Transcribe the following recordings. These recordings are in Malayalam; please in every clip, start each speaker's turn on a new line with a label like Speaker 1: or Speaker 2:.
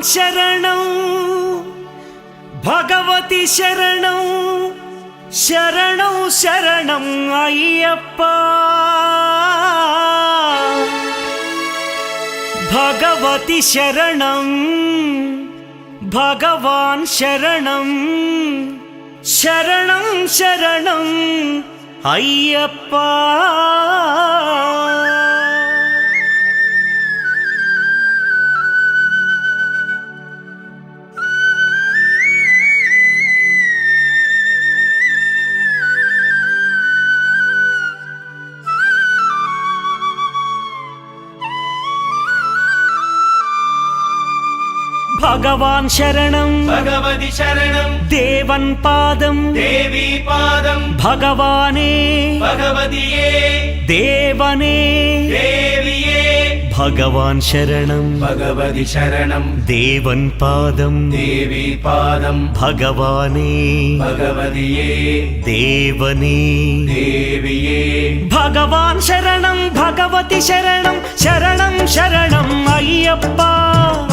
Speaker 1: శరణం భగవతి శరణం శరణం శరణం అయ్యప్ప భగవతి శరణం భగవాన్ శరణం శరణం శరణం అయ్యప్ప భగవాన్ శరణం
Speaker 2: భగవతి శరణం
Speaker 1: దేవన్ పాదం
Speaker 2: దేవి పాదం
Speaker 1: భగవానే
Speaker 2: భగవతియే
Speaker 1: దేవనే
Speaker 2: దేవియే
Speaker 1: భగవాన్ శరణం
Speaker 2: భగవతి శరణం
Speaker 1: దేవన్ పాదం
Speaker 2: దేవి పాదం
Speaker 1: భగవానే
Speaker 2: భగవతియే
Speaker 1: దేవనే
Speaker 2: దేవియే
Speaker 1: భగవాన్ శరణం భగవతి శరణం శరణం శరణం అయ్యప్ప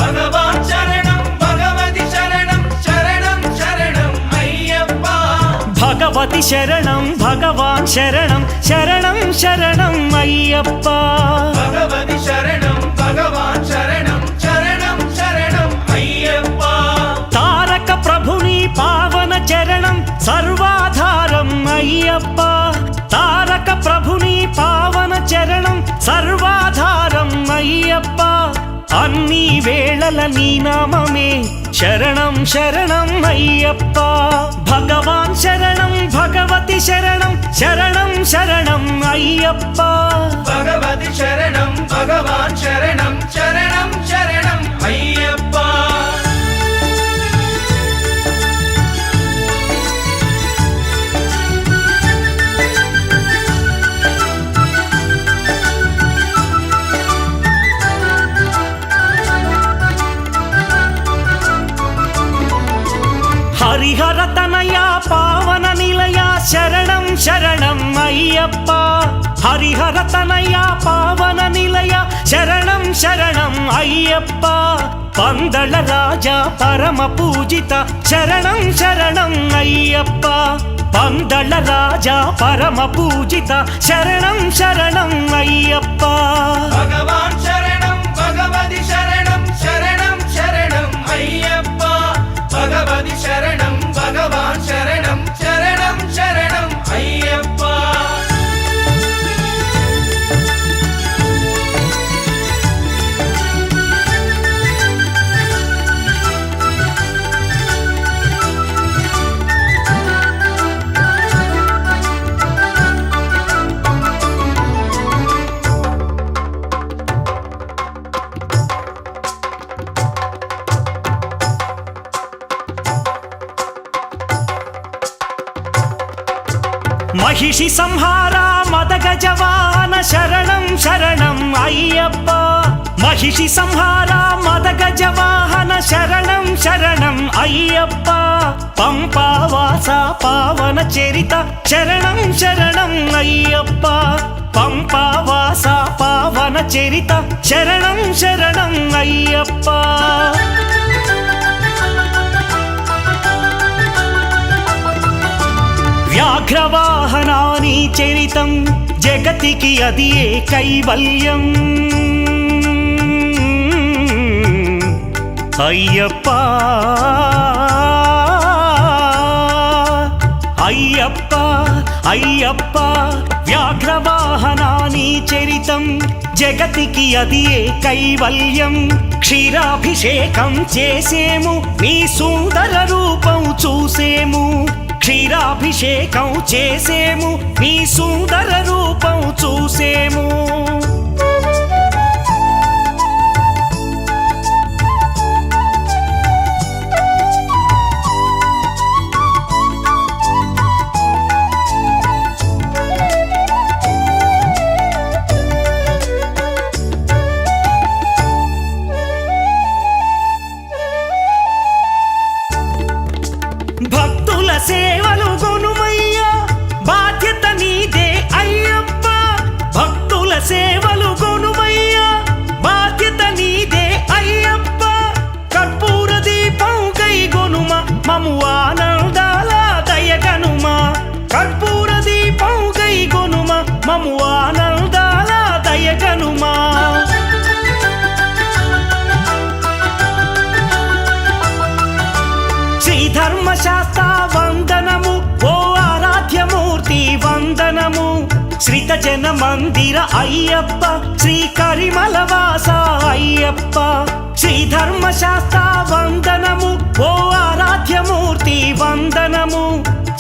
Speaker 2: భగవాన్ శరణం భగవతి శరణం శరణం శరణం అయ్యప్ప
Speaker 1: భగవతి శరణం భగవాన్ శరణం శరణం శరణం అయ్యప్ప
Speaker 2: భగవతి శరణం భగవాన్ శరణం శరణం శరణం అయ్యప్ప
Speaker 1: తారక ప్రభుని పావన చరణం సర్వాధారం అయ్యప్ప తారక ప్రభుని పావన చరణం సర్వాధారం అయ్యప్ప అన్ని వేళల నీ నామమే శరణం శరణం అయ్యప్ప భగవాన్ శరణం భగవతి శరణం శరణం శరణం అయ్యప్ప
Speaker 2: భగవతి శరణం భగవాన్ శరణం శరణం శరణం అయ్యప్ప
Speaker 1: హరిహర తనయ పావన నిలయ శరణం శరణం అయ్యప్ప హరిహర తనయ పావన నిలయ శరణం శరణం అయ్యప్ప పందళ రాజా పరమ పూజిత శరణం శరణం అయ్యప్ప పందళ రాజా పరమ పూజిత శరణం శరణం అయ్యప్ప
Speaker 2: భగవాన్ శరణం భగవతి శరణం శరణం శరణం అయ్యప్ప భగవతి శరణం భగవాన్ శరణం శరణం శరణం అయ్యప్ప
Speaker 1: మహిషి సంహార మదగజవాహన శరణం శరణం అయ్యప్ప మహిషి సంహార మదగజవాహన శరణం శరణం అయ్యప్ప పంపావాస పావన చరిత శరణం శరణం అయ్యప్ప పంపావాస పావన చరిత శరణం శరణం అయ్యప్ప వ్యాఘ్రవాహనాని చరితం జగతికి అది ఏ కైవల్యం అయ్యప్ప అయ్యప్ప అయ్యప్ప వ్యాఘ్రవాహనాని చరితం జగతికి అది ఏ కైవల్యం క్షీరాభిషేకం చేసేము నీ సుందర రూపం చూసేము క్షీరాభిషేకం చేసేము నీ సుందర రూపం చూసేము భక్తుల సేవలు గొనుమయ్యా బాధ్యత నీదే అయ్యప్ప భక్తుల సేవలు మము ఆనందాల దయగనుమా శ్రీ ధర్మశాస్త్ర వందనము ఓ ఆరాధ్యమూర్తి వందనము శ్రీత జన మందిర అయ్యప్ప శ్రీ కరిమలవాస అయ్యప్ప శ్రీ ధర్మశాస్త్ర వందనము ఓ ఆరాధ్యమూర్తి వందనము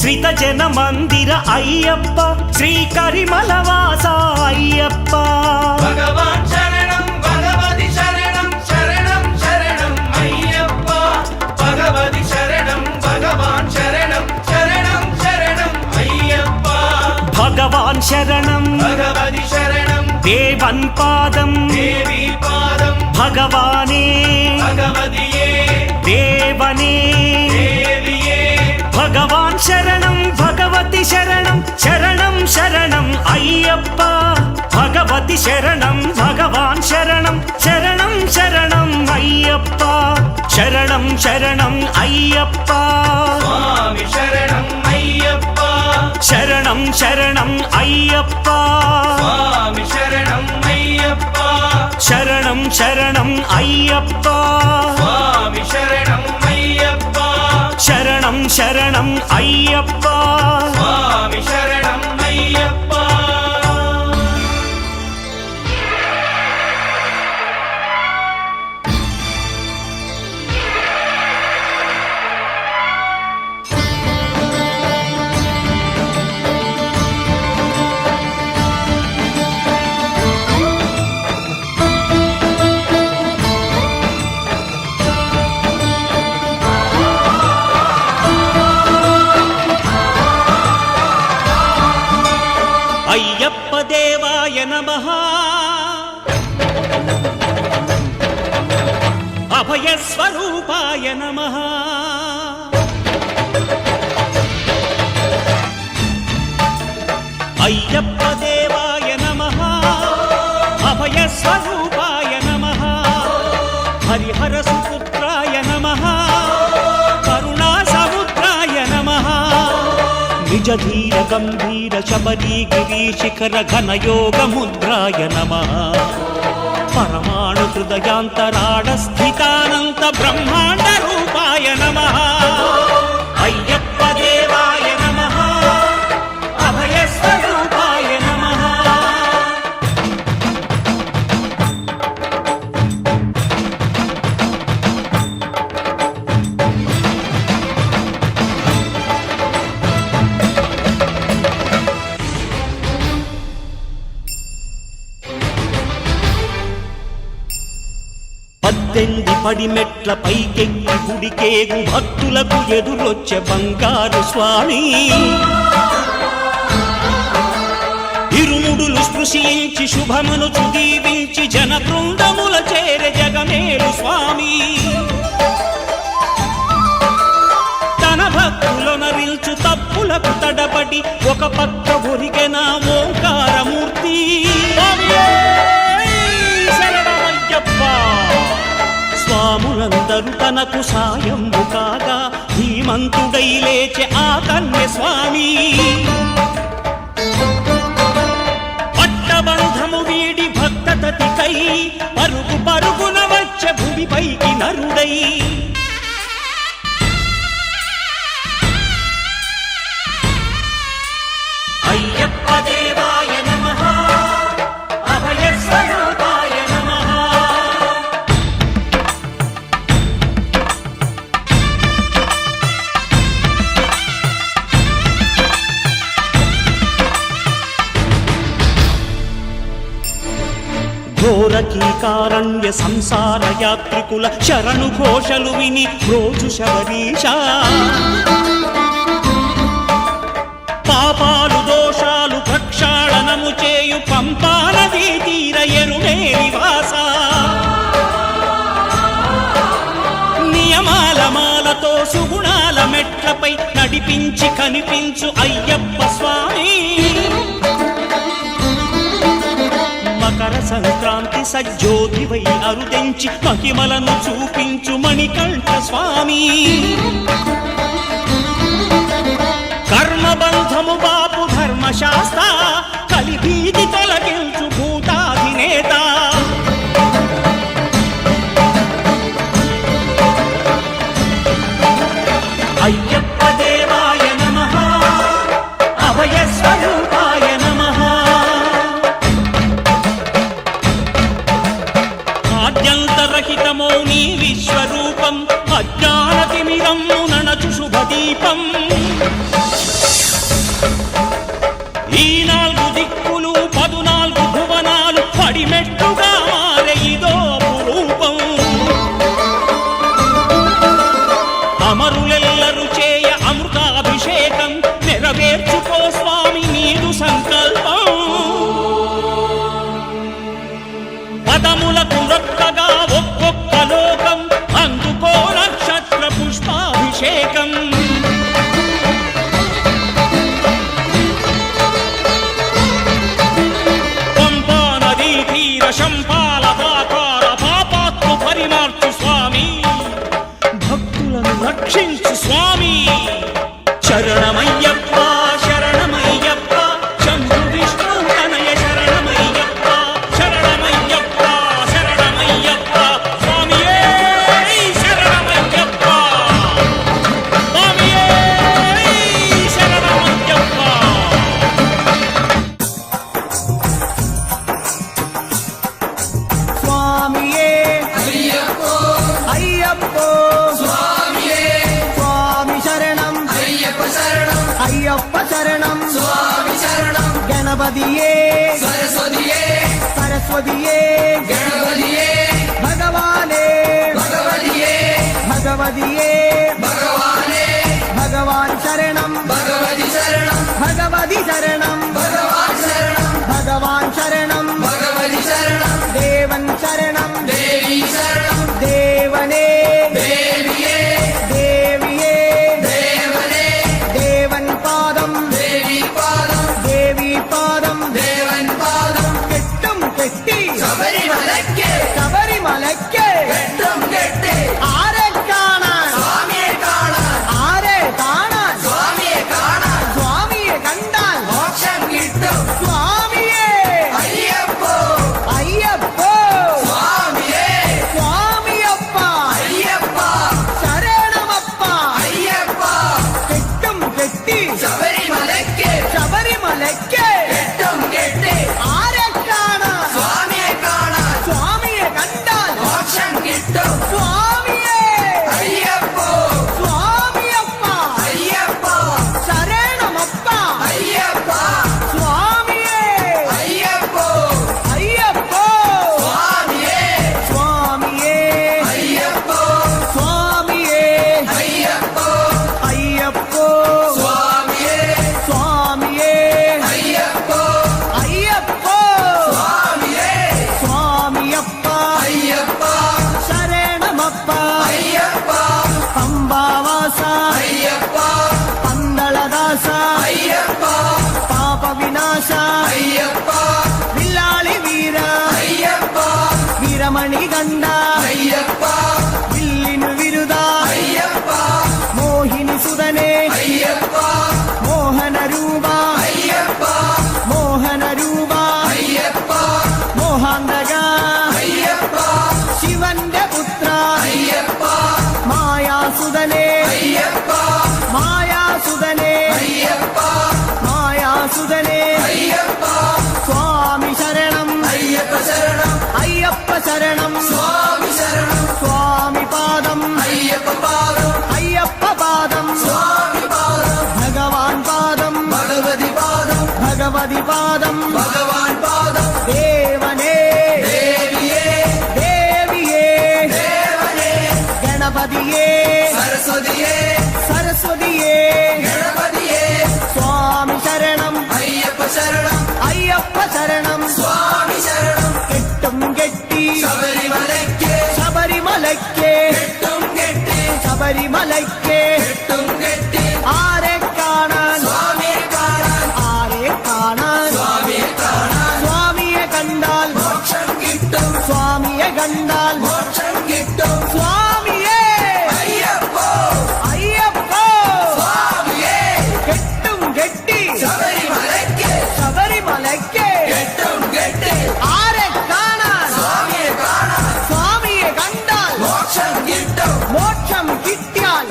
Speaker 1: శ్రీత జన మందిర అయ్యప్ప శ్రీ కరిమలవాస అయ్యప్ప
Speaker 2: భగవాన్ శరణం భగవతి శరణం శరణం శరణం అయ్యప్ప భగవతి శరణం భగవాన్ శరణం శరణం శరణం అయ్యప్ప
Speaker 1: భగవాన్ శరణం
Speaker 2: భగవతి శరణం
Speaker 1: దేవన్ పాదం
Speaker 2: దేవి పాదం
Speaker 1: భగవానే
Speaker 2: భగవతియే
Speaker 1: దేవనే
Speaker 2: దేవియే
Speaker 1: భగవాన్ శరణం భగవతి శరణం శరణం శరణం అయ్యప్ప భగవతి శరణం భగవాన్ శరణం శరణం శరణం అయ్యప్ప శరణం శరణం అయ్యప్ప
Speaker 2: స్వామి శరణం అయ్యప్ప
Speaker 1: శరణం శరణం అయ్యప్ప
Speaker 2: స్వామి శరణం అయ్యప్ప
Speaker 1: శరణం శరణం అయ్యప్ప
Speaker 2: స్వామి శరణం అయ్యప్ప
Speaker 1: శరణం శరణం అయ్యప్ప
Speaker 2: స్వామి శరణం అయ్యప్ప
Speaker 1: అయ్యప్ప దేవాయ నమః అభయ స్వరూపాయ నమః అయ్యప్ప దేవాయ నమః అభయ స్వరూపాయ నమః హరిహర సుపుత్రాయ నమః కరుణా సముద్రాయ నమః నిజ ధీర గంభీర శబరీ గిరీ శిఖర ఘన యోగ ముద్రాయ నమః పరమాణు హృదయాంతరాడ స్థితానంత బ్రహ్మాండ రూపాయ నమః అయ్యప్ప దేవాయ నమః అభయ స్వరూపాయ నమః పద్దెంది పడి మెట్ల పైకెక్కి గుడికేగు భక్తులకు ఎదురొచ్చే బంగారు స్వామి ఇరుముడులు స్పృశించి శుభమును దీవించి జన బృందముల చేరే జగమేలు స్వామి తన భక్తులొనరిల్చు తప్పులకు తడబడి ఒక పక్క ఒరిగెన ఓంకారమూర్తి స్వాములందరూ తనకు సాయము కాగా ధీమంతుడై లేచే ఆ కన్య స్వామి పట్టబంధము వీడి భక్తతతికై పరుగు పరుగున వచ్చే భూమిపైకి నరుడై అయ్యప్ప దేవాయ నమః అభయ స్వరూపాయ నమః ఘోరకీకారణ్య సంసార యాత్రికుల శరణు ఘోషలు విని రోజు శబరీష పాపాలు దోషాలు ప్రక్షాళనము చేయు పంపా నదీ తీర ఎరుడే నివాస నియమాల మాలతో సుగుణాల మెట్లపై నడిపించి కనిపించు అయ్యప్ప స్వామి మకర సంక్రాంతి సజ్జోతివై అరుదెంచి మహిమలను చూపించు మణికంఠ స్వామి కర్మబంధము బాపు ధర్మశాస్త్ర కలిపి ఈ 4 దిక్కులు 14 భువనాలు పడిమెట్టుగా మారే ఇదో అపురూపం. అమరులెల్లరు చేయ అమృతాభిషేకం నెరవేర్చుకో స్వామి నీదు సంకల్పం. పదములకు రొక్కగా ఒక్కొక్క లోకం అందుకో నక్షత్ర పుష్పాభిషేకం. పంపా నదీ తీర శంపాల పాతాల పాపాత్ము పరిమార్చు స్వామి, భక్తులను రక్షించు స్వామి. శరణమయ్యప్ప శరణమయ్యప్ప శంభు విష్ణు తనయ శరణమయ్యప్ప శరణమయ్యప్ప శరణమయ్యప్ప స్వామియే శరణమయ్యప్ప స్వామియే శరణమయ్యప్ప.
Speaker 3: స్వామియే అయ్యప్పో అయ్యప్పో స్వామియే స్వామి శరణం అయ్యప్ప శరణం అయ్యప్ప శరణం స్వామి శరణం. గణపతియే సరస్వతియే సరస్వతియే గణపతియే భగవానే భగవతియే భగవతియే భగవానే భగవాన్ శరణం భగవతి శరణం భగవతి శరణం భగవాన్ శరణం భగవాన్ శరణం భగవతి శరణం. దేవన్ శరణం దేవి శరణం దేవనే దేవియే దేవియే దేవనే దేవన్ పాదం దేవి పాదం దేవి పాదం దేవన్ పాదం. കെട്ടും കെട്ടി ശബരിമലയ്ക്ക് ശബരിമലയ്ക്ക് കെട്ടും കെട്ടി ആരെ കാണാൻ സ്വാമിയെ കാണാൻ ആരെ കാണാൻ സ്വാമിയെ കാണാൻ സ്വാമിയെ കണ്ടാൽ മോക്ഷം കിട്ടും സ്വാമിയേ അയ്യപ്പോ അയ്യപ്പോ സ്വാമിയേ സ്വാമിയപ്പ അയ്യപ്പ ശരണമപ്പ അയ്യപ്പ. കെട്ടും കെട്ടി ശബരിമലയ്ക്ക് ശബരിമലയ്ക്ക് കെട്ടും കെട്ടി ആരെ കാണാൻ സ്വാമിയെ കാണാൻ സ്വാമിയെ കണ്ടാൽ മോക്ഷം കിട്ടും സ്വാമിയേ അയ്യപ്പോ സ്വാമിയപ്പ അയ്യപ്പ ശരണമപ്പ അയ്യപ്പ സ്വാമിയേ അയ്യപ്പോ അയ്യപ്പോ സ്വാമിയേ സ്വാമിയേ അയ്യപ്പോ സ്വാമിയേ അയ്യപ്പോ അയ്യപ്പോ സ്വാമിയേ സ്വാമിയേ അയ്യപ്പോ അയ്യപ്പോ സ്വാമിയേ സ്വാമിയപ്പ അയ്യപ്പ ശരണമപ്പ അയ്യപ്പ പമ്പാവാസ അയ്യപ്പ പന്തളദാസ അയ്യപ്പ പാപ വിനാശ അയ്യപ്പ വില്ലാളി വീര അയ്യപ്പ വീരമണി കണ്ട അയ്യപ്പ വില്ലിനു വിരുദ അയ്യപ്പ മോഹിനി സുതനെ അയ്യപ്പ മോഹന രൂപ അയ്യപ്പ മോഹന രൂപ അയ്യപ്പ മോഹാന്തക അയ്യപ്പ ശിവന്റെ പുത്ര അയ്യപ്പ മായാസുതനെ അയ്യപ്പ മായാസുതനെ അയ്യപ്പ മായാസുതനെ അയ്യപ്പ. സ്വാമി ശരണം അയ്യപ്പ ശരണം അയ്യപ്പ ശരണം സ്വാമി ശരണം സ്വാമി പാദം അയ്യപ്പ പാദം അയ്യപ്പ പാദം സ്വാമി പാദം ഭഗവാൻ പാദം ഭഗവതി പാദം ഭഗവതി പാദം ഭഗവാൻ പാദം. ദേവനേ ദേവിയേ ദേവിയേ ദേവനേ ഗണപതിയേ സരസ്വതിയേ സരസ്വതിയേ ഗണപതിയേ. സ്വാമി ശരണം അയ്യപ്പ ശരണം അയ്യപ്പ ശരണം സ്വാമി ശരണം. കെട്ടും കെട്ടി ശബരിമലയ്ക്ക് ശബരിമലയ്ക്ക് കെട്ടും കെട്ടി ശബരിമലയ്ക്ക് കെട്ടും കെട്ടി ആരെ കാണാൻ സ്വാമിയെ കാണാൻ ആരെ കാണാൻ സ്വാമിയെ കാണാൻ സ്വാമിയെ കണ്ടാൽ മോക്ഷം കിട്ടും സ്വാമിയെ കണ്ടാൽ മോക്ഷം കിട്ടും സ്വാമിയേ അയ്യപ്പോ അയ്യപ്പോ സ്വാമിയേ. കെട്ടും കെട്ടി ശബരിമലയ്ക്ക് ശബരിമലയ്ക്ക് കെട്ടും കെട്ടി ആരെ കാണാൻ സ്വാമിയെ കാണാൻ സ്വാമിയെ കണ്ടാൽ മോക്ഷം കിട്ടും മോക്ഷം കിട്ടിയാൽ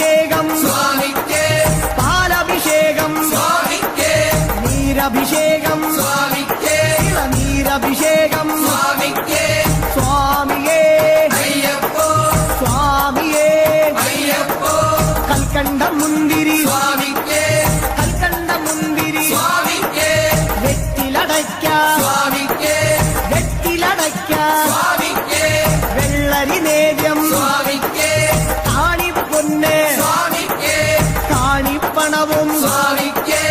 Speaker 3: പാലഭിഷേകം
Speaker 2: സ്വാമിക്കേ
Speaker 3: പാലഭിഷേകം
Speaker 2: സ്വാമിക്കേ
Speaker 3: നീരഭിഷേകം
Speaker 2: സ്വാമിക്കേ
Speaker 3: നീരഭിഷേകം
Speaker 2: സ്വാമിക്കേ
Speaker 3: സ്വാമിയേ
Speaker 2: അയ്യപ്പോ
Speaker 3: സ്വാമിയേ
Speaker 2: അയ്യപ്പോ
Speaker 3: കൽക്കണ്ട മുന്തിരി
Speaker 2: സ്വാമിക്കേ
Speaker 3: കൽക്കണ്ട മുന്തിരി
Speaker 2: സ്വാമിക്കേ
Speaker 3: വെറ്റിലടയ്ക്ക
Speaker 2: സ്വാമിക്കേ
Speaker 3: വെറ്റിലടയ്ക്ക
Speaker 2: സ്വാമിക്കേ
Speaker 3: വെള്ളരി നേദ്യം
Speaker 2: സ്വാമിക്കേ
Speaker 3: കാണിപ്പൊന്ന്
Speaker 2: സ്വാമിക്കേ
Speaker 3: കാണിപ്പണവും
Speaker 2: സ്വാമിക്കേ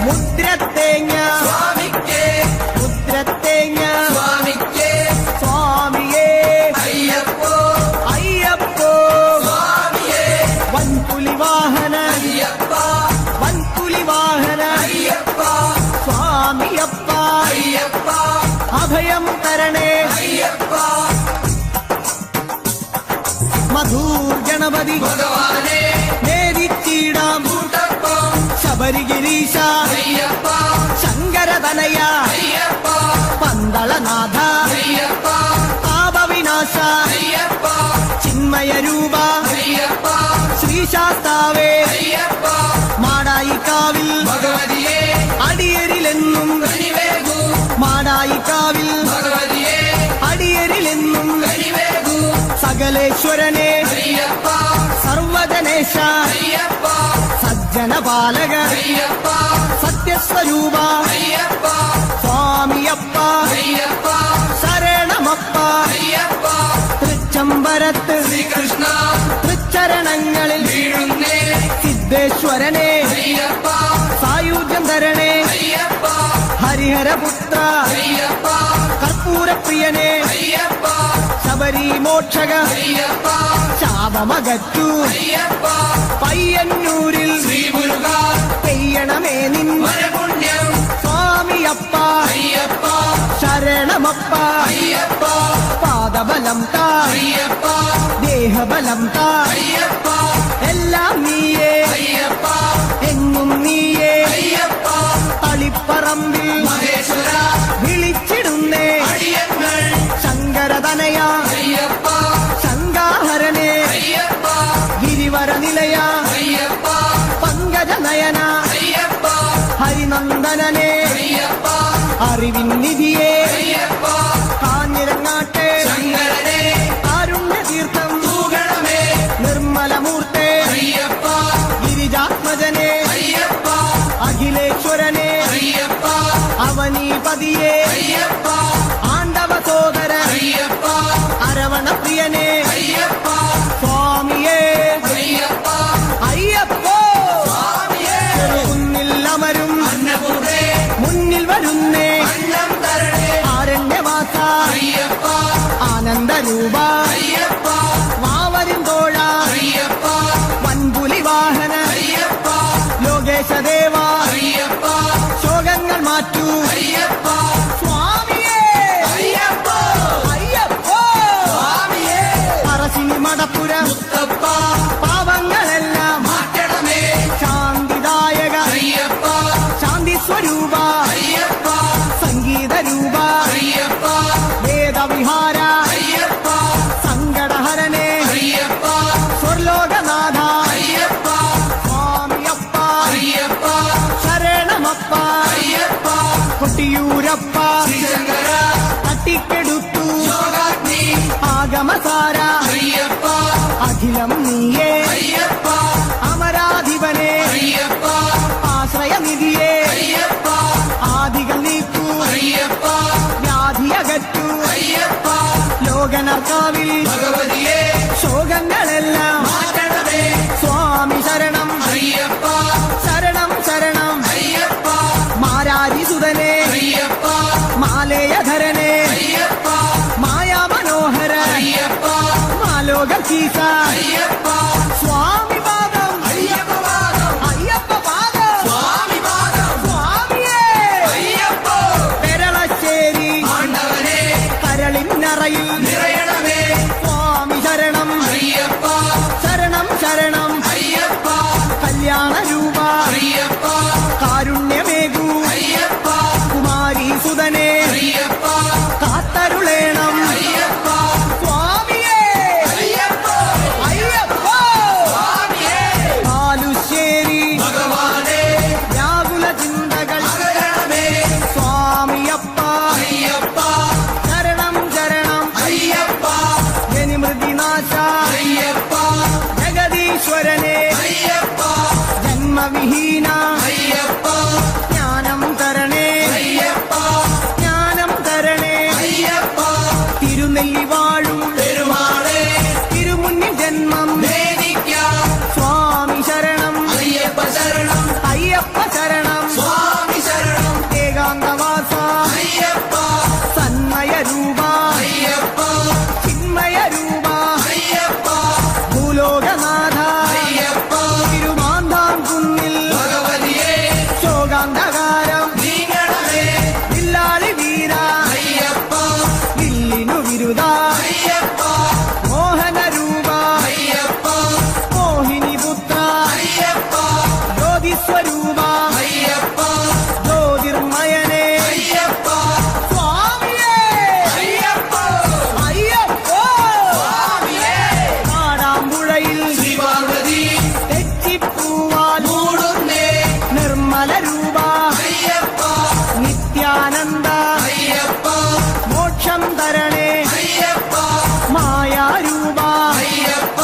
Speaker 3: മുദ്രത്തേങ്ങ
Speaker 2: സ്വാമിക്കേ
Speaker 3: മുദ്രത്തേങ്ങ
Speaker 2: സ്വാമിക്കേ
Speaker 3: സ്വാമിയേ
Speaker 2: അയ്യപ്പോ
Speaker 3: അയ്യപ്പോ
Speaker 2: സ്വാമിയേ
Speaker 3: വൻപുലി വാഹന
Speaker 2: അയ്യപ്പ
Speaker 3: വൻപുലി വാഹന
Speaker 2: അയ്യപ്പ
Speaker 3: സ്വാമിയപ്പ
Speaker 2: അയ്യപ്പ
Speaker 3: അഭയം തരണേ
Speaker 2: അയ്യപ്പ
Speaker 3: മധൂർ ഗണപതി
Speaker 2: ഭഗവാനെ
Speaker 3: നേരിച്ചിടാം
Speaker 2: കൂട്ടപ്പം
Speaker 3: ശബരിഗിരീശ
Speaker 2: അയ്യപ്പ
Speaker 3: ശങ്കരതനയ
Speaker 2: അയ്യപ്പ
Speaker 3: പന്തളനാഥ
Speaker 2: അയ്യപ്പ
Speaker 3: പാപവിനാശ
Speaker 2: അയ്യപ്പ
Speaker 3: ചിന്മയ രൂപ
Speaker 2: അയ്യപ്പ
Speaker 3: ശ്രീശാസ്താവേ
Speaker 2: അയ്യപ്പ
Speaker 3: മാടായിക്കാവിൽ
Speaker 2: ഭഗവതിയെ
Speaker 3: അടിയരിലെന്നും
Speaker 2: കനിവേകൂ
Speaker 3: മാടായിക്കാവിൽ
Speaker 2: ഭഗവതിയെ
Speaker 3: അടിയരിലെന്നും
Speaker 2: കനിവേകൂ
Speaker 3: സകലേശ്വരനെ
Speaker 2: അയ്യപ്പ
Speaker 3: സർവജനേശ
Speaker 2: അയ്യപ്പ
Speaker 3: സജ്ജനപാലക
Speaker 2: അയ്യപ്പ
Speaker 3: സത്യസ്വരൂപ
Speaker 2: അയ്യപ്പ
Speaker 3: സ്വാമിയപ്പ
Speaker 2: അയ്യപ്പ
Speaker 3: ശരണമപ്പ
Speaker 2: അയ്യപ്പ
Speaker 3: തൃച്ചംബരത്ത്
Speaker 2: ശ്രീകൃഷ്ണ
Speaker 3: തൃച്ചരണങ്ങളിൽ
Speaker 2: വീഴുന്നേ
Speaker 3: സിദ്ധേശ്വരനെ
Speaker 2: അയ്യപ്പ
Speaker 3: സായുജ്യം തരണേ
Speaker 2: അയ്യപ്പ
Speaker 3: ഹരിഹരപുത്ര
Speaker 2: അയ്യപ്പ
Speaker 3: കർപ്പൂരപ്രിയനെ
Speaker 2: അയ്യപ്പ
Speaker 3: ശബരി മോക്ഷക
Speaker 2: അയ്യപ്പ
Speaker 3: ശാപമകറ്റു
Speaker 2: അയ്യപ്പ
Speaker 3: പയ്യന്നൂരിൽ
Speaker 2: ശ്രീമുരുക
Speaker 3: പെയ്യണമേ നിൻ
Speaker 2: വരപുണ്യം
Speaker 3: സ്വാമിയപ്പ
Speaker 2: അയ്യപ്പ
Speaker 3: ശരണമപ്പ
Speaker 2: അയ്യപ്പ
Speaker 3: പാദബലം താ
Speaker 2: അയ്യപ്പ
Speaker 3: ദേഹബലം താ
Speaker 2: അയ്യപ്പ
Speaker 3: എല്ലാം നീയേ
Speaker 2: അയ്യപ്പ
Speaker 3: എങ്ങും നീയേ
Speaker 2: അയ്യപ്പ
Speaker 3: തളിപ്പറമ്പിൽ
Speaker 2: മഹേശ്വര
Speaker 3: വിളിച്ചിടുന്നേ
Speaker 2: അടിയങ്ങൾ
Speaker 3: ശങ്കരതനയ
Speaker 2: അയ്യപ്പ
Speaker 3: ശങ്കാഹരനെ
Speaker 2: അയ്യപ്പ
Speaker 3: ഗിരിവര നിലയ
Speaker 2: അയ്യപ്പ
Speaker 3: പങ്കജനയന
Speaker 2: അയ്യപ്പ
Speaker 3: ഹരിനന്ദനനെ
Speaker 2: അയ്യപ്പ
Speaker 3: അറിവിൻ നിധിയെ
Speaker 2: അയ്യപ്പ
Speaker 3: കാഞ്ഞിരങ്ങാട്ടെ
Speaker 2: ശങ്കരനെ
Speaker 3: കാരുണ്യതീർത്ഥം
Speaker 2: തൂകണമേ
Speaker 3: നിർമ്മലമൂർത്തെ
Speaker 2: അയ്യപ്പ
Speaker 3: ഗിരിജാത്മജനെ
Speaker 2: അയ്യപ്പ
Speaker 3: അഖിലേശ്വരനെ
Speaker 2: അയ്യപ്പ
Speaker 3: അവനീപതിയെ
Speaker 2: അയ്യപ്പ
Speaker 3: ആണ്ടവ സോദര
Speaker 2: അയ്യപ്പ
Speaker 3: അരവണപ്രിയനെ
Speaker 2: അയ്യപ്പ
Speaker 3: സ്വാമിയേ
Speaker 2: അയ്യപ്പ
Speaker 3: അയ്യപ്പോ
Speaker 2: സ്വാമിയേ
Speaker 3: കുന്നിൽ അമരും
Speaker 2: അന്നപൂർണേ
Speaker 3: മുന്നിൽ വരുന്നേ
Speaker 2: അന്നം തരണേ
Speaker 3: ആരണ്യവാസ
Speaker 2: അയ്യപ്പ
Speaker 3: ആനന്ദരൂപ
Speaker 2: അയ്യപ്പ
Speaker 3: വാവരും തോഴ
Speaker 2: അയ്യപ്പ
Speaker 3: വൻപുലി വാഹന
Speaker 2: അയ്യപ്പ
Speaker 3: ലോകേശദേവ
Speaker 2: അയ്യപ്പ
Speaker 3: ശോകങ്ങൾ മാറ്റൂ
Speaker 2: അയ്യപ്പ
Speaker 3: സ്വാമിയേ
Speaker 2: അയ്യപ്പ
Speaker 3: അയ്യപ്പോ
Speaker 2: സ്വാമിയേ
Speaker 3: പറശ്ശിനി മടപ്പുര
Speaker 2: മുത്തപ്പ
Speaker 3: പാവങ്ങളെല്ലാം
Speaker 2: മാറ്റണമേ
Speaker 3: ശാന്തിദായക
Speaker 2: അയ്യപ്പ
Speaker 3: ശാന്തി സ്വരൂപ
Speaker 2: അയ്യപ്പ
Speaker 3: സംഗീത രൂപ
Speaker 2: അയ്യപ്പ
Speaker 3: വേദവിഹാര
Speaker 2: അയ്യപ്പ
Speaker 3: സങ്കടഹരനെ
Speaker 2: അയ്യപ്പ
Speaker 3: സ്വർലോകനാഥ
Speaker 2: അയ്യപ്പ
Speaker 3: സ്വാമിയപ്പ
Speaker 2: അയ്യപ്പ
Speaker 3: ശരണമപ്പ
Speaker 2: അയ്യപ്പ
Speaker 3: കൊട്ടിയൂരപ്പ
Speaker 2: ശ്രീശങ്കര
Speaker 3: തട്ടിക്കെടുത്തു
Speaker 2: യോഗാഗ്നി
Speaker 3: ആഗമസാര
Speaker 2: അയ്യപ്പ
Speaker 3: അഖിലം നീയേ
Speaker 2: അയ്യപ്പ
Speaker 3: അമരാധിപനെ
Speaker 2: അയ്യപ്പ
Speaker 3: ആശ്രയനിധിയെ
Speaker 2: അയ്യപ്പ
Speaker 3: ആദികൾ നീക്കൂ
Speaker 2: അയ്യപ്പ
Speaker 3: വ്യാധിയകറ്റു
Speaker 2: അയ്യപ്പ
Speaker 3: ലോകനർക്കാവിൽ
Speaker 2: ഭഗവതിയെ
Speaker 3: ശോകങ്ങളെല്ലാം
Speaker 2: മാറ്റണമേ
Speaker 3: സ്വാമി ശരണം
Speaker 2: അയ്യപ്പ
Speaker 3: ശരണം ശരണം
Speaker 2: അയ്യപ്പ
Speaker 3: മാരാരിസുതനെ
Speaker 2: അയ്യപ്പ
Speaker 3: മാലേയധരനെ
Speaker 2: അയ്യപ്പ
Speaker 3: മായാ മനോഹര
Speaker 2: അയ്യപ്പ
Speaker 3: മാലോകീസ
Speaker 2: അയ്യപ്പ
Speaker 3: സ്വാമി പാദം
Speaker 2: അയ്യപ്പ പാദം
Speaker 3: അയ്യപ്പ പാദം
Speaker 2: സ്വാമി പാദം
Speaker 3: സ്വാമിയേ
Speaker 2: അയ്യപ്പ
Speaker 3: പെരളശ്ശേരി
Speaker 2: ആണ്ടവനെ
Speaker 3: കരളിന്നറയിൽ
Speaker 2: നിറയണമേ
Speaker 3: സ്വാമി ശരണം
Speaker 2: അയ്യപ്പ
Speaker 3: ശരണം ശരണം
Speaker 2: അയ്യപ്പ
Speaker 3: കല്യാണ രൂപ
Speaker 2: അയ്യപ്പ
Speaker 3: കാരുണ്യമേകൂ
Speaker 2: അയ്യപ്പ
Speaker 3: കുമാരി സുതനെ
Speaker 2: അയ്യപ്പ
Speaker 3: കാത്തരുളേണം
Speaker 2: അയ്യപ്പ
Speaker 3: സ്വാമിയേ
Speaker 2: അയ്യപ്പ
Speaker 3: അയ്യപ്പ അഖിലേശ്വരനെ
Speaker 2: അയ്യപ്പ
Speaker 3: ജന്മവിഹീന
Speaker 2: അയ്യപ്പ
Speaker 3: ജ്ഞാനം തരണേ
Speaker 2: അയ്യപ്പ
Speaker 3: ജ്ഞാനം തരണേ
Speaker 2: അയ്യപ്പ
Speaker 3: തിരുനെല്ലി വാഴും
Speaker 2: പെരുമാളെ
Speaker 3: തിരുമുന്നിൽ ജന്മം
Speaker 2: വേദിക്കാം
Speaker 3: സ്വാമി ശരണം
Speaker 2: അയ്യപ്പ ശരണം
Speaker 3: അയ്യപ്പ ശരണം
Speaker 2: സ്വാമി ശരണം
Speaker 3: ഏകാന്തവാസ
Speaker 2: അയ്യപ്പ
Speaker 3: സന്മയ രൂപ
Speaker 2: അയ്യപ്പ
Speaker 3: ചിന്മയ രൂപ
Speaker 2: അയ്യപ്പ
Speaker 3: ഭൂലോകനാഥ
Speaker 2: അയ്യപ്പ
Speaker 3: തിരുമാന്താം കുന്നിൽ
Speaker 2: ഭഗവതിയെ
Speaker 3: ശോകാന്ധകാരം
Speaker 2: നീങ്ങണമേ
Speaker 3: വില്ലാളി വീര
Speaker 2: അയ്യപ്പ
Speaker 3: വില്ലിനു വിരുദ
Speaker 2: അയ്യപ്പ
Speaker 3: മോഹന രൂപ
Speaker 2: അയ്യപ്പ
Speaker 3: മോഹിനി പുത്ര
Speaker 2: അയ്യപ്പ
Speaker 3: ജ്യോതിസ്വരൂപ
Speaker 2: അയ്യപ്പ
Speaker 3: ജ്യോതിർമയനെ
Speaker 2: അയ്യപ്പ
Speaker 3: സ്വാമിയേ
Speaker 2: അയ്യപ്പ
Speaker 3: അയ്യപ്പോ
Speaker 2: സ്വാമിയേ
Speaker 3: കാടാമ്പുഴയിൽ
Speaker 2: ശ്രീപാർവതി
Speaker 3: തെച്ചിപ്പൂവാൽ
Speaker 2: മൂടുന്നേ
Speaker 3: നിർമ്മല രൂപ
Speaker 2: അയ്യപ്പ
Speaker 3: നിത്യാനന്ദ
Speaker 2: അയ്യപ്പ
Speaker 3: മോക്ഷം തരണേ
Speaker 2: അയ്യപ്പ
Speaker 3: മായാരൂപ
Speaker 2: അയ്യപ്പ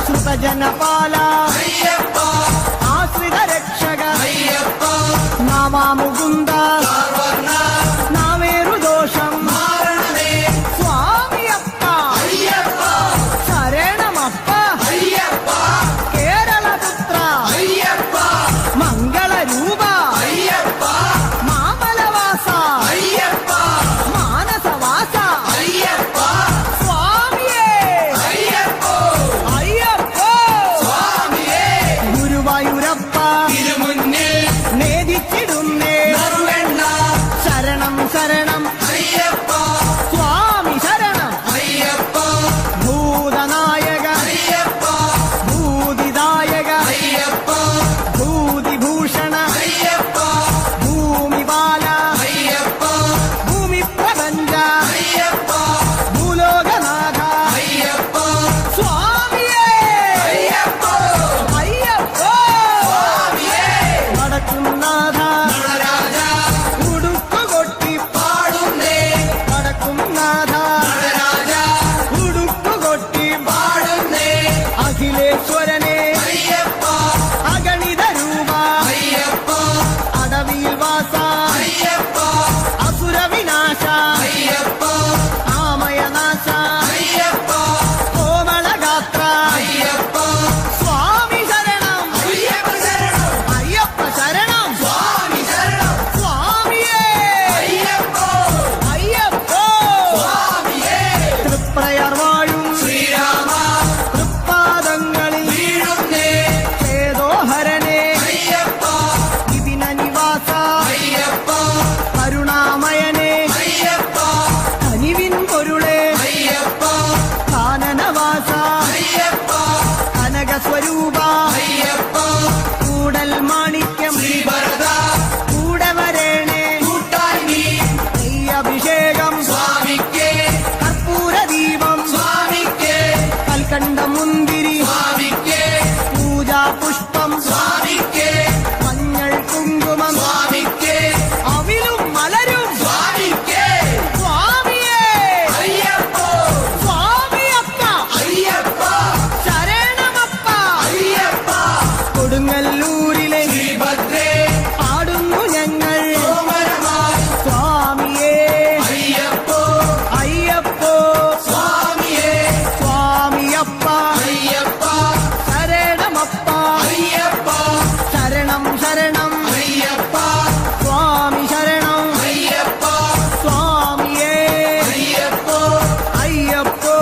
Speaker 3: ശ്രുതജനപാല
Speaker 2: അയ്യപ്പ
Speaker 3: ആശ്രിത രക്ഷക
Speaker 2: അയ്യപ്പ
Speaker 3: നാവാമുകുന്ദ
Speaker 2: സർവർണ്ണ
Speaker 3: നാവേറു ദോഷം
Speaker 2: മാരണമേ
Speaker 3: സ്വാമിയപ്പ
Speaker 2: അയ്യപ്പ
Speaker 3: ശരണമപ്പ
Speaker 2: അയ്യപ്പ
Speaker 3: കേരളപുത്ര
Speaker 2: അയ്യപ്പ
Speaker 3: മംഗളരൂപ
Speaker 2: അയ്യപ്പ
Speaker 3: മാമലവാസ
Speaker 2: അയ്യപ്പ
Speaker 3: മാനസവാസ
Speaker 2: അയ്യപ്പ
Speaker 3: സ്വാമിയേ
Speaker 2: അയ്യപ്പ
Speaker 3: അയ്യപ്പോ
Speaker 2: സ്വാമിയേ
Speaker 3: ഗുരുവായൂരപ്പ
Speaker 2: തിരുമുന്നിൽ
Speaker 3: നേദിച്ചിടുന്നേ
Speaker 2: നറുവെണ്ണ
Speaker 3: ശരണം ശരണം
Speaker 2: അയ്യപ്പ
Speaker 3: സ്വാമി ശരണം
Speaker 2: അയ്യപ്പ
Speaker 3: ഭൂതനായക
Speaker 2: അയ്യപ്പ
Speaker 3: ഭൂതിദായക
Speaker 2: അയ്യപ്പ
Speaker 3: ഭൂതിഭൂഷണ
Speaker 2: അയ്യപ്പ
Speaker 3: ഭൂമിപാല
Speaker 2: അയ്യപ്പ
Speaker 3: ഭൂമി പ്രപഞ്ച
Speaker 2: അയ്യപ്പ
Speaker 3: ഭൂലോകനാഥ
Speaker 2: അയ്യപ്പ
Speaker 3: സ്വാമിയേ
Speaker 2: അയ്യപ്പ
Speaker 3: അയ്യപ്പോ
Speaker 2: സ്വാമിയേ
Speaker 3: വടക്കുംനാഥ
Speaker 2: നടരാജ
Speaker 3: ഉടുക്കുകൊട്ടി
Speaker 2: പാടുന്നേ
Speaker 3: വടക്കുംനാഥ
Speaker 2: നടരാജ
Speaker 3: ഉടുക്കുകൊട്ടി
Speaker 2: പാടുന്നേ
Speaker 3: അഖിലേശ്വരനെ
Speaker 2: അയ്യപ്പ
Speaker 3: അഗണിത രൂപ
Speaker 2: അയ്യപ്പ
Speaker 3: അടവിയിൽ വാസ
Speaker 2: അയ്യപ്പ
Speaker 3: അസുരവിനാശ
Speaker 2: അയ്യപ്പ
Speaker 3: ആമയനാശ
Speaker 2: അയ്യപ്പ
Speaker 3: കോമളഗാത്ര
Speaker 2: അയ്യപ്പ
Speaker 3: സ്വാമി ശരണം
Speaker 2: അയ്യപ്പ ശരണം
Speaker 3: അയ്യപ്പ ശരണം
Speaker 2: സ്വാമി ശരണം
Speaker 3: സ്വാമിയേ
Speaker 2: അയ്യപ്പ
Speaker 3: അയ്യപ്പോ
Speaker 2: സ്വാമിയേ
Speaker 3: തൃപ്രയർ വാഴും
Speaker 2: ശ്രീരാമ
Speaker 3: തൃപ്പാദങ്ങളിൽ
Speaker 2: വീഴുന്നേ
Speaker 3: ചേതോഹരനെ
Speaker 2: അയ്യപ്പ
Speaker 3: വിപിന നിവാസ
Speaker 2: അയ്യപ്പ
Speaker 3: കരുണാമയനെ
Speaker 2: അയ്യപ്പ
Speaker 3: കനിവിൻ പൊരുളെ
Speaker 2: അയ്യപ്പ
Speaker 3: കാനനവാസ
Speaker 2: അയ്യപ്പ
Speaker 3: കനകസ്വരൂപ
Speaker 2: അയ്യപ്പ
Speaker 3: കൂടൽ മാണിക്യം
Speaker 2: ശ്രീഭരത
Speaker 3: കൂടെ വരേണേ
Speaker 2: കൂട്ടായി നീ
Speaker 3: അഭിഷേകം
Speaker 2: സ്വാമിക്കേ
Speaker 3: കർപ്പൂരദീപം
Speaker 2: സ്വാമിക്കേ
Speaker 3: കൽക്കണ്ട മുന്തിരി
Speaker 2: സ്വാമിക്കേ
Speaker 3: പൂജാ പുഷ്പം
Speaker 2: സ്വാമിക്കേ
Speaker 3: മഞ്ഞൾ കുങ്കുമം
Speaker 2: സ്വാമിക്കേ
Speaker 3: അവിലും മലരും
Speaker 2: സ്വാമിക്കേ
Speaker 3: സ്വാമിയേ
Speaker 2: അയ്യപ്പ
Speaker 3: സ്വാമിയപ്പ
Speaker 2: അയ്യപ്പ
Speaker 3: ശരണമപ്പ
Speaker 2: അയ്യപ്പ
Speaker 3: കൊടുങ്ങല്ലൂരിലെ
Speaker 2: ശ്രീഭദ്രേ
Speaker 3: പാടുന്നു ഞങ്ങൾ
Speaker 2: കോമരമായി
Speaker 3: സ്വാമിയേ
Speaker 2: അയ്യപ്പ
Speaker 3: അയ്യപ്പോ
Speaker 2: സ്വാമിയേ
Speaker 3: സ്വാമിയപ്പ
Speaker 2: അയ്യപ്പ
Speaker 3: ശരണമപ്പ
Speaker 2: അയ്യപ്പ
Speaker 3: ശരണം ശരണം
Speaker 2: അയ്യപ്പ
Speaker 3: സ്വാമി ശരണം
Speaker 2: അയ്യപ്പ
Speaker 3: സ്വാമിയേ
Speaker 2: അയ്യപ്പ
Speaker 3: അയ്യപ്പോ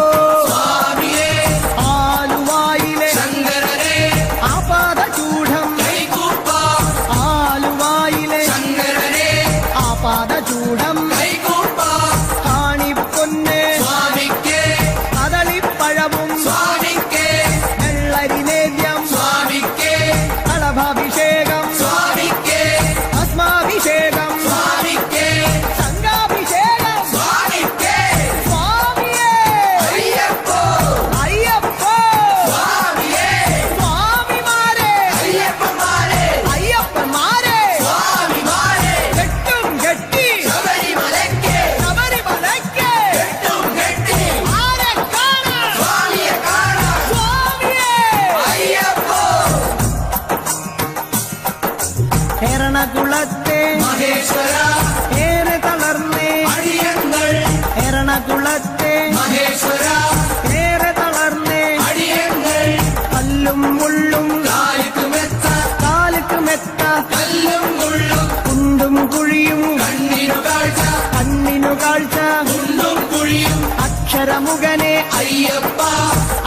Speaker 2: സ്വാമിയേ
Speaker 3: ആലുവായിലെ
Speaker 2: ശങ്കരനെ
Speaker 3: ആപാദചൂഢം
Speaker 2: കൈ അയ്യപ്പ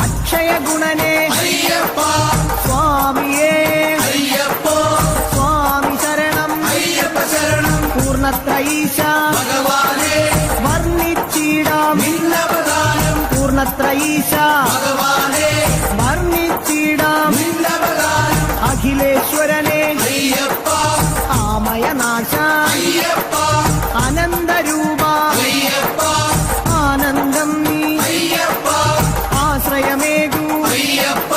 Speaker 3: അക്ഷയ ഗുണനെ
Speaker 2: അയ്യപ്പ
Speaker 3: സ്വാമിയേ
Speaker 2: അയ്യപ്പോ
Speaker 3: സ്വാമി ശരണം
Speaker 2: അയ്യപ്പ ശരണം
Speaker 3: പൂർണ്ണത്രയീശ
Speaker 2: ഭഗവാനെ
Speaker 3: വർണ്ണിച്ചിടാം
Speaker 2: നിന്നവദാനം
Speaker 3: പൂർണ്ണത്രയീശ
Speaker 2: ഭഗവാനെ
Speaker 3: വർണ്ണിച്ചിടാം
Speaker 2: നിന്നവദാനം
Speaker 3: അഖിലേശ്വരനെ
Speaker 2: അയ്യപ്പ
Speaker 3: ആമയനാശ
Speaker 2: അയ്യപ്പ
Speaker 3: അനന്തരൂപ
Speaker 2: അയ്യപ്പ
Speaker 3: ആനന്ദം നീ
Speaker 2: അയ്യപ്പ
Speaker 3: ആശ്രയമേകൂ
Speaker 2: അയ്യപ്പ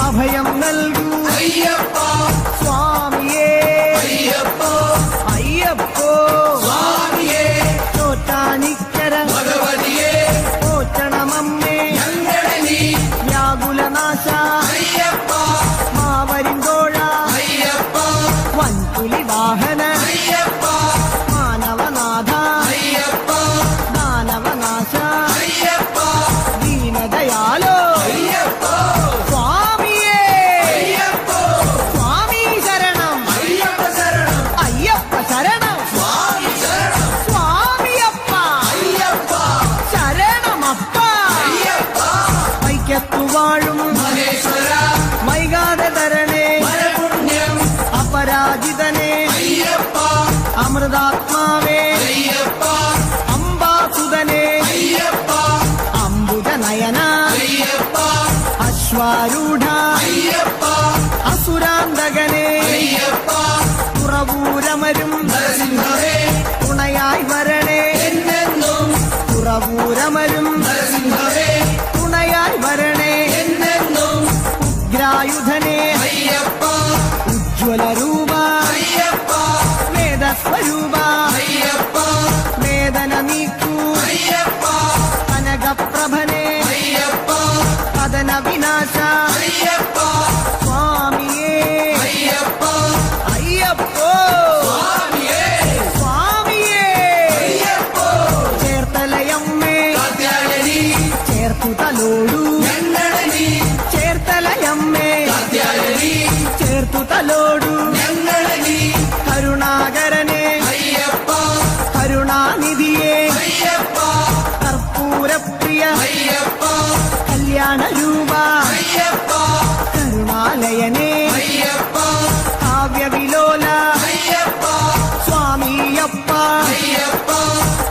Speaker 3: അഭയം നൽകൂ
Speaker 2: അയ്യപ്പ
Speaker 3: സ്വാമിയേ
Speaker 2: അയ്യപ്പോ
Speaker 3: അയ്യപ്പോ
Speaker 2: സ്വാമിയേ
Speaker 3: ചോറ്റാനിക്കര
Speaker 2: ഭഗവതിയെ
Speaker 3: പോറ്റണമമ്മേ
Speaker 2: ഞങ്ങളെ നീ
Speaker 3: വ്യാകുലനാശ
Speaker 2: അയ്യപ്പ
Speaker 3: മാവരിന്തോഴ
Speaker 2: അയ്യപ്പ
Speaker 3: വൻപുലി വാഹന
Speaker 2: അയ്യപ്പ
Speaker 3: മാനവനാഥ
Speaker 2: അയ്യപ്പ
Speaker 3: ദാനവനാശ
Speaker 2: അയ്യപ്പ
Speaker 3: ദീനദയാലോ
Speaker 2: അയ്യപ്പ
Speaker 3: സ്വാമിയേ
Speaker 2: അയ്യപ്പോ
Speaker 3: സ്വാമി ശരണം
Speaker 2: അയ്യപ്പ ശരണം
Speaker 3: അയ്യപ്പ ശരണം
Speaker 2: സ്വാമി ശരണം
Speaker 3: സ്വാമിയപ്പ
Speaker 2: അയ്യപ്പ
Speaker 3: ശരണമപ്പ
Speaker 2: അയ്യപ്പ
Speaker 3: വൈക്കത്തു വാഴും
Speaker 2: മഹേശ്വര
Speaker 3: വൈകാതെ തരണേ
Speaker 2: പരപുണ്യം
Speaker 3: അപരാജിതനെ
Speaker 2: അയ്യപ്പ
Speaker 3: അമൃതാത്മാവേ
Speaker 2: അയ്യപ്പ
Speaker 3: അംബാസുതനെ
Speaker 2: അയ്യപ്പ
Speaker 3: അംബുജനയന
Speaker 2: അയ്യപ്പ
Speaker 3: അശ്വാരൂഢ
Speaker 2: അയ്യപ്പ
Speaker 3: അസുരാന്തകനെ
Speaker 2: അയ്യപ്പ
Speaker 3: തുറവൂരമരും
Speaker 2: നരസിംഹമേ
Speaker 3: തുണയായി വരണേ
Speaker 2: എന്നെന്നും
Speaker 3: തുറവൂരമരും
Speaker 2: നരസിംഹമേ
Speaker 3: തുണയായി വരണേ
Speaker 2: എന്നെന്നും
Speaker 3: ഉഗ്രായുധനെ
Speaker 2: അയ്യപ്പ
Speaker 3: ഉജ്ജ്വലരൂപ
Speaker 2: അയ്യപ്പ
Speaker 3: വേദസ്വരൂപ
Speaker 2: അയ്യപ്പ
Speaker 3: വേദന നീക്കൂ
Speaker 2: അയ്യപ്പ
Speaker 3: കനകപ്രഭനെ
Speaker 2: അയ്യപ്പ
Speaker 3: കഥന വിനാശ
Speaker 2: അയ്യപ്പ
Speaker 3: സ്വാമിയേ
Speaker 2: അയ്യപ്പ
Speaker 3: അയ്യപ്പോ
Speaker 2: സ്വാമിയേ
Speaker 3: സ്വാമിയേ
Speaker 2: അയ്യപ്പോ
Speaker 3: ചേർത്തലയമ്മേ
Speaker 2: കാത്യായനി
Speaker 3: ചേർത്തു തലോടൂ
Speaker 2: ഞങ്ങളെ നീ
Speaker 3: ചേർത്തലയമ്മേ
Speaker 2: കാത്യായനി
Speaker 3: ചേർത്തു തലോടൂ
Speaker 2: ഞങ്ങളെ നീ
Speaker 3: കരുണാകരനെ
Speaker 2: അയ്യപ്പ
Speaker 3: കരുണാനിധിയെ
Speaker 2: അയ്യപ്പ
Speaker 3: കർപ്പൂരപ്രിയ
Speaker 2: അയ്യപ്പ
Speaker 3: കല്യാണരൂപ
Speaker 2: അയ്യപ്പ
Speaker 3: കരുണാലയനെ
Speaker 2: അയ്യപ്പ
Speaker 3: കാവ്യവിലോല
Speaker 2: അയ്യപ്പ
Speaker 3: സ്വാമിയപ്പ
Speaker 2: അയ്യപ്പ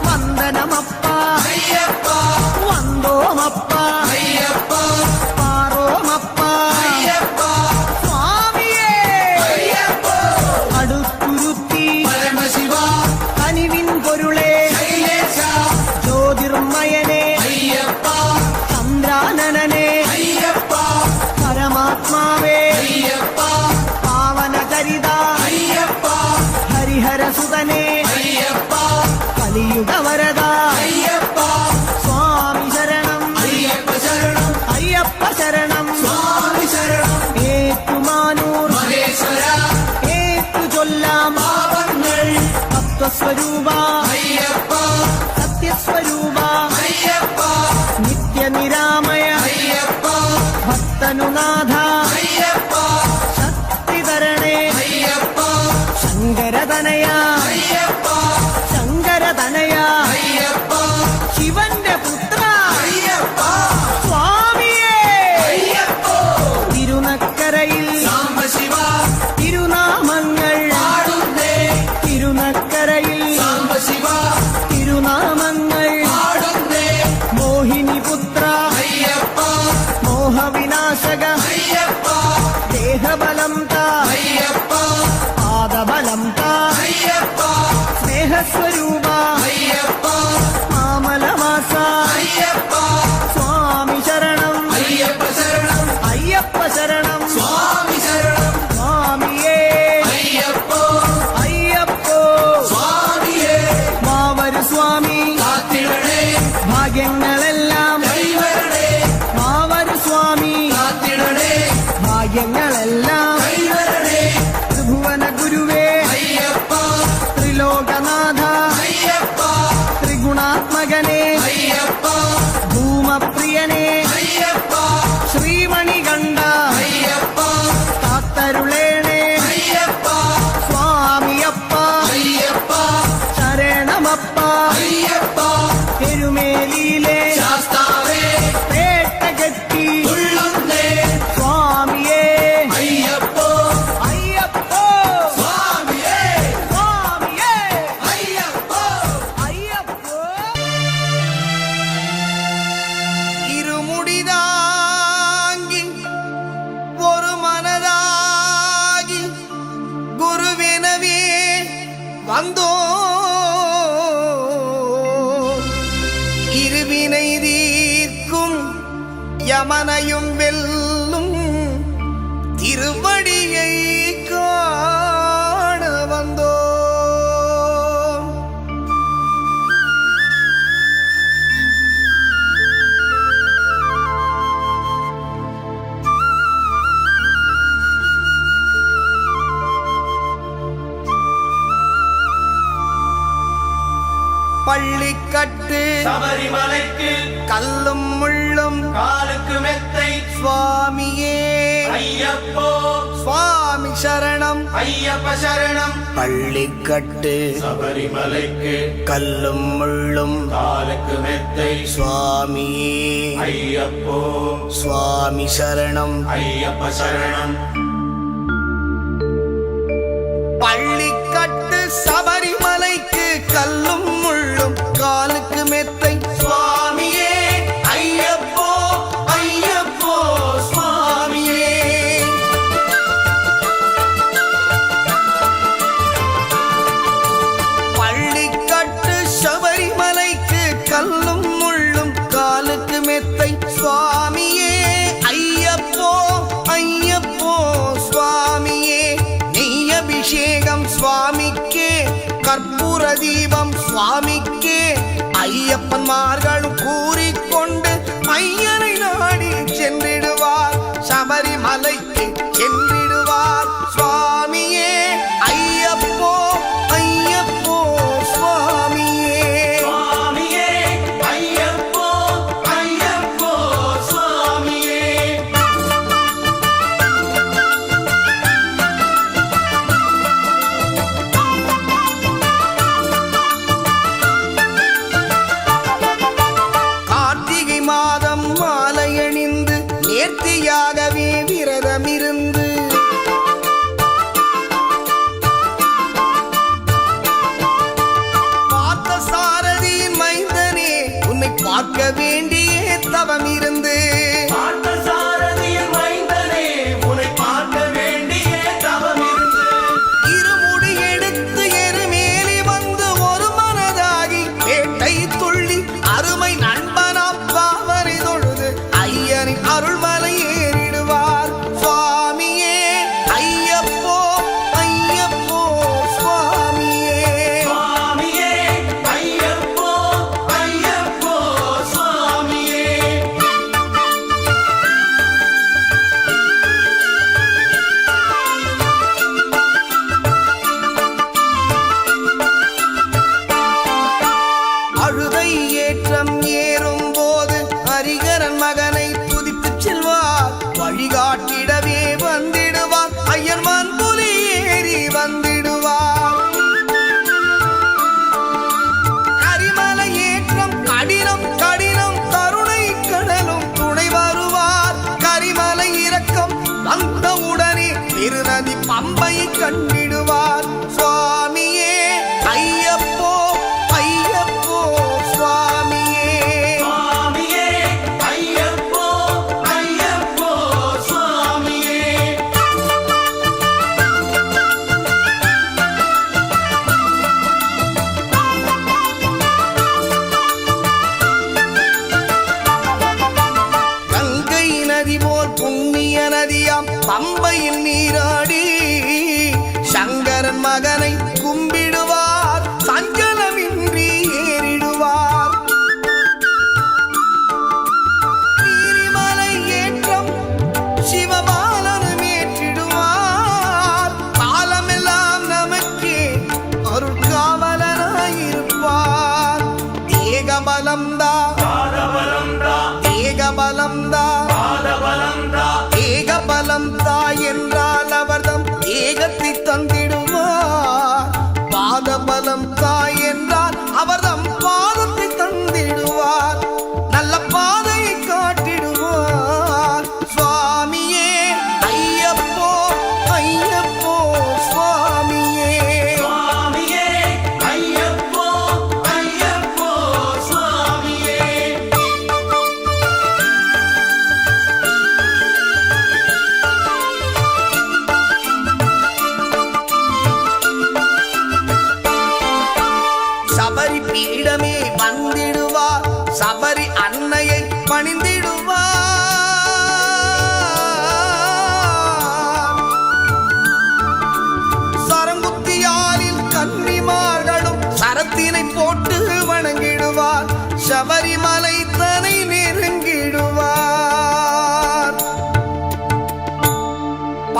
Speaker 3: വന്ദനമപ്പ
Speaker 2: അയ്യപ്പ
Speaker 3: വന്ദോമപ്പ
Speaker 2: അയ്യപ്പ
Speaker 3: പാറോമപ്പ
Speaker 2: അയ്യപ്പ
Speaker 3: സ്വാമിയേ
Speaker 2: അയ്യപ്പ
Speaker 3: അടുത്തുരുത്തി
Speaker 2: പരമശിവ
Speaker 3: കനിവിൻ പൊരുളെ
Speaker 2: ശൈലേശ
Speaker 3: ജ്യോതിർമയനെ
Speaker 2: അയ്യപ്പ
Speaker 3: ചന്ദ്രാനനെ
Speaker 2: അയ്യപ്പ
Speaker 3: പരമാത്മാവേ
Speaker 2: അയ്യപ്പ
Speaker 3: പാവനചരിത
Speaker 2: അയ്യപ്പ
Speaker 3: ഹരിഹരസുതനെ
Speaker 2: അയ്യപ്പ
Speaker 3: കലിയുഗവരദ
Speaker 2: അയ്യപ്പ
Speaker 3: സ്വാമി ശരണം
Speaker 2: അയ്യപ്പ ശരണം
Speaker 3: അയ്യപ്പ ശരണം
Speaker 2: സ്വാമി ശരണം
Speaker 3: ഏറ്റുമാനൂർ
Speaker 2: മഹേശ്വര
Speaker 3: ഏറ്റു ചൊല്ലാം
Speaker 2: പാപങ്ങൾ
Speaker 3: തത്വസ്വരൂപ
Speaker 2: അയ്യപ്പ
Speaker 3: സത്യസ്വരൂപ
Speaker 2: അയ്യപ്പ
Speaker 3: നിത്യനിരാമയ
Speaker 2: അയ്യപ്പ
Speaker 3: ഭക്തനുനാഥ
Speaker 2: അയ്യപ്പ
Speaker 3: ശക്തിധരണേ
Speaker 2: അയ്യപ്പ
Speaker 3: ശങ്കരതനയ
Speaker 2: അയ്യപ്പ
Speaker 3: ശങ്കരതനയ
Speaker 2: അയ്യപ്പ
Speaker 3: ശിവന്റെ പുത്ര
Speaker 2: അയ്യപ്പ
Speaker 3: സ്വാമിയേ
Speaker 2: അയ്യപ്പ
Speaker 3: തിരുനക്കരയിൽ
Speaker 2: സാംബശിവ
Speaker 3: തിരുനാമങ്ങൾ
Speaker 2: പാടുന്നേ
Speaker 3: തിരുനക്കരയിൽ
Speaker 2: സാംബശിവ
Speaker 3: തിരുനാമങ്ങൾ
Speaker 2: പാടുന്നേ
Speaker 3: മോഹിനിപുത്ര
Speaker 2: അയ്യപ്പ
Speaker 3: മോഹവിനാശക
Speaker 2: അയ്യപ്പ
Speaker 3: ദേഹബലം താ
Speaker 2: അയ്യപ്പ
Speaker 3: പാദബലം താ
Speaker 2: അയ്യപ്പ
Speaker 3: സ്നേഹസ്വരൂപ
Speaker 2: അയ്യപ്പ
Speaker 3: മാമലവാസ
Speaker 2: അയ്യപ്പ
Speaker 3: സ്വാമി ശരണം
Speaker 2: അയ്യപ്പ ശരണം
Speaker 3: അയ്യപ്പ ശരണം
Speaker 2: സ്വാമി ശരണം
Speaker 3: സ്വാമിയേ
Speaker 2: അയ്യപ്പോ
Speaker 3: അയ്യപ്പോ
Speaker 2: സ്വാമിയേ
Speaker 3: മാവരു സ്വാമി
Speaker 2: കാത്തിടണേ
Speaker 3: ഭാഗ്യങ്ങളെല്ലാം
Speaker 2: കൈവരണേ
Speaker 3: മാവരു സ്വാമി
Speaker 2: കാത്തിടണേ
Speaker 3: ഭാഗ്യങ്ങളെല്ലാം
Speaker 2: കൈവരണേ
Speaker 3: ത്രിഭുവന ഗുരുവേ
Speaker 2: അയ്യപ്പ
Speaker 3: ത്രിലോകനാഥ
Speaker 2: അയ്യപ്പ
Speaker 3: ത്രിഗുണാത്മകനെ
Speaker 2: അയ്യപ്പ
Speaker 3: ഭൂമപ്രിയനെ
Speaker 2: അയ്യപ്പ
Speaker 3: ശ്രീമണികണ്ഠ
Speaker 2: അയ്യപ്പ
Speaker 3: കാത്തരുളേണേ
Speaker 2: അയ്യപ്പ
Speaker 3: സ്വാമിയപ്പ
Speaker 2: അയ്യപ്പ
Speaker 3: ശരണമപ്പ
Speaker 2: അയ്യപ്പ
Speaker 3: എരുമേലിയിലെ
Speaker 2: ശാസ്താവേ
Speaker 3: പ്രേ வந்தோ இருவினை தீர்க்கும் யமனையும் வெல்லும் திருவடியை காண வந்தோ. பள்ளிக்கட்டு
Speaker 2: சபரிமலைக்கு
Speaker 3: கல்லும் முள்ளும்
Speaker 2: காலுக்கு மெத்தை
Speaker 3: சுவாமியே
Speaker 2: ஐயப்போ
Speaker 3: சுவாமி சரணம்
Speaker 2: ஐயப்ப சரணம்.
Speaker 3: பள்ளிக்கட்டு
Speaker 2: சபரிமலைக்கு
Speaker 3: கல்லும் முள்ளும்
Speaker 2: காலுக்கு மெத்தை
Speaker 3: சுவாமியே
Speaker 2: ஐயப்போ
Speaker 3: சுவாமி சரணம்
Speaker 2: ஐயப்ப சரணம்.
Speaker 3: பள்ளிக்கட்டு சபரிமலைக்கு கல்லும் முள்ளும் காலுக்கு மெத்தை
Speaker 2: சுவாமியே ஐயப்போ ஐயப்போ சுவாமியே.
Speaker 3: பள்ளிக்கட்டு சபரிமலைக்கு கல்லும் முள்ளும் காலுக்கு மெத்தை சுவாமியே ஐயப்போ ஐயப்போ சுவாமியே. நெய் அபிஷேகம் சுவாமிக்கே கற்பூர தீபம் சுவாமிக்கே ஐயப்பன்மார்களும் கூறிக்கொண்டு ஐயனை நாடி சென்றிடுவார் சபரிமலைக்கு சென்றிடுவார் சுவாமியே ஐயப்போ ஐயப்போ சுவாமியே.
Speaker 2: சுவாமியே ஐயப்போ ஐயப்போ சுவாமியே.
Speaker 3: கார்த்திகை மாதம் மாலையணிந்து நேர்த்தியாகவே விரதமிருந்து பார்த்த சாரதியின் மைந்தனே உன்னை பார்க்க வேண்டிய தவம் இருந்து
Speaker 2: பார்த்தசாரதியின் மைந்தனே உன்னை பார்க்க வேண்டிய தவம் இருந்து.
Speaker 3: இருமுடி எடுத்து எருமேலி வந்து ஒரு மனதாகி வேட்டை துள்ளி அருமை நண்பனாம் பாவரை தொழுது ஐயனின் அருள்மலை ஏறிடுவார் சுவாமியே ஐயப்போ ஐயப்போ சுவாமியே.
Speaker 2: சுவாமியே ஐயப்போ ஐயப்போ சுவாமியே.
Speaker 3: அழுதை ஏற்றம் ஏறும் போது ஹரிகரன் மகனை துதித்து செல்வார் வழிகாட்டிடவே வந்திடுவார் ஐயர்மான் புலி ஏறி வந்திடுவார். கரிமலை ஏற்றம் கடினம் கடினம் கருணை கடலும் துணை வருவார். கரிமலை இறக்கம் வந்தவுடனே பெருநதி பம்பை கண்டிடுவார் சுவாமியே ஐயப்போ ஐயப்போ சுவாமியே.
Speaker 2: சுவாமியே ஐயப்போ ஐயப்போ சுவாமியே. கங்கை நதி போல் புண்ணிய நதியாம் பம்பையில் நீராடி சங்கரன் மகனை கும்பிடுவார் சஞ்சலமின்றி ஏறிடுவார். நீரிமலை ஏற்றம் சிவபாலனும் ஏற்றிடுவார். காலமெல்லாம் நமக்கே அருட்காவலனாயிருப்பார். ஏகபலம்தா பாதபலம்தா
Speaker 3: ஏகபலம்தா
Speaker 2: பாதபலம்தா
Speaker 3: ஏகபலம்தா என்றால் அவர்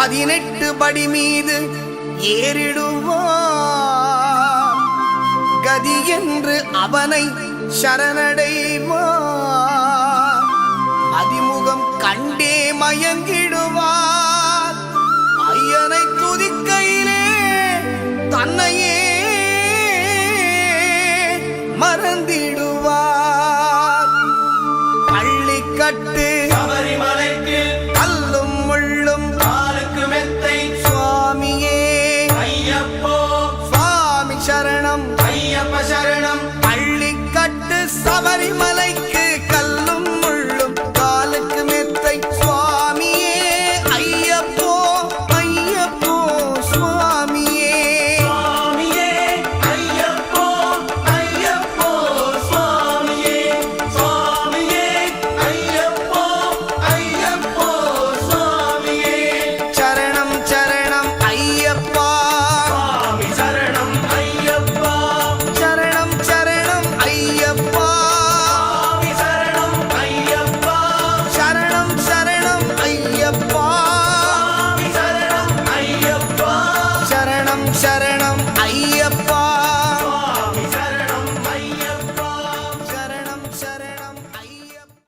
Speaker 3: 18 படி மீது ஏறிடுவார். கதி என்று அவனை சரணடைவார். அதிமுகம் கண்டே மயங்கிடுவார்.